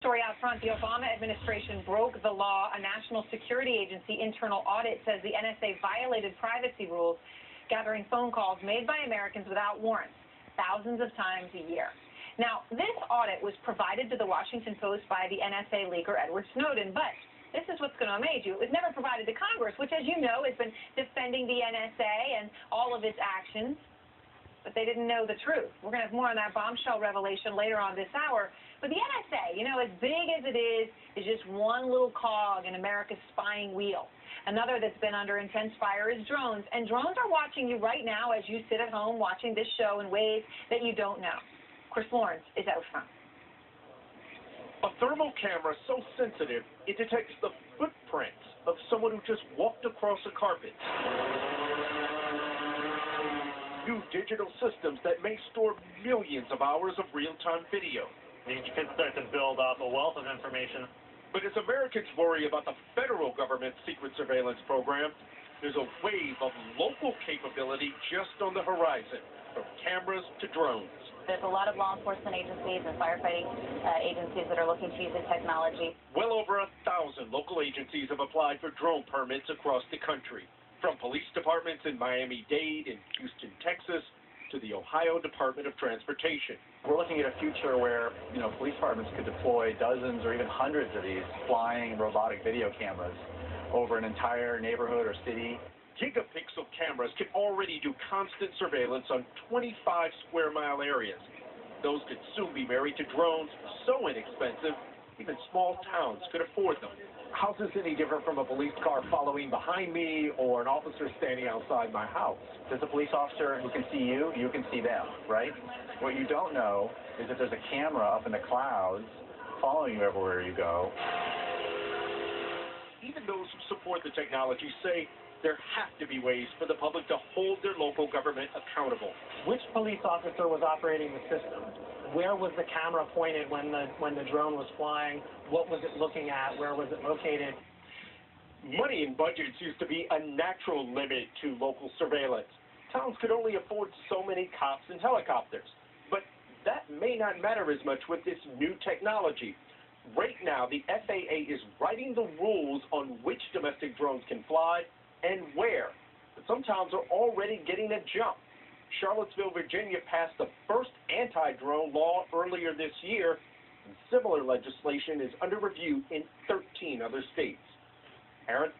Story out front, the Obama administration broke the law. A national security agency internal audit says the NSA violated privacy rules, gathering phone calls made by Americans without warrants, thousands of times a year. Now, this audit was provided to the Washington Post by the NSA leaker Edward Snowden, but this is what's going to amaze you. It was never provided to Congress, which, as you know, has been defending the NSA and all of its actions. But they didn't know the truth. We're going to have more on that bombshell revelation later on this hour. But the NSA, you know, as big as it is just one little cog in America's spying wheel. Another that's been under intense fire is drones. And drones are watching you right now as you sit at home watching this show in ways that you don't know. Chris Lawrence is out front. A thermal camera so sensitive, it detects the footprints of someone who just walked across a carpet. New digital systems that may store millions of hours of real-time video. You could start to build up a wealth of information. But as Americans worry about the federal government's secret surveillance program, there's a wave of local capability just on the horizon, from cameras to drones. There's a lot of law enforcement agencies and firefighting agencies that are looking to use the technology. Well over 1,000 local agencies have applied for drone permits across the country, from police departments in Miami-Dade and Houston, Texas, to the Ohio Department of Transportation. We're looking at a future where, police departments could deploy dozens or even hundreds of these flying robotic video cameras over an entire neighborhood or city. Gigapixel cameras can already do constant surveillance on 25 square mile areas. Those could soon be married to drones so inexpensive, even small towns could afford them. How's this any different from a police car following behind me or an officer standing outside my house? There's a police officer who can see you, you can see them, right? What you don't know is if there's a camera up in the clouds following you everywhere you go. Even those who support the technology say there have to be ways for the public to hold their local government accountable. Which police officer was operating the system? Where was the camera pointed when the drone was flying? What was it looking at? Where was it located? Money and budgets used to be a natural limit to local surveillance. Towns could only afford so many cops and helicopters. But that may not matter as much with this new technology. Right now, the FAA is writing the rules on which domestic drones can fly and where. But some towns are already getting a jump. Charlottesville, Virginia passed the first anti-drone law earlier this year, and similar legislation is under review in 13 other states. Aaron?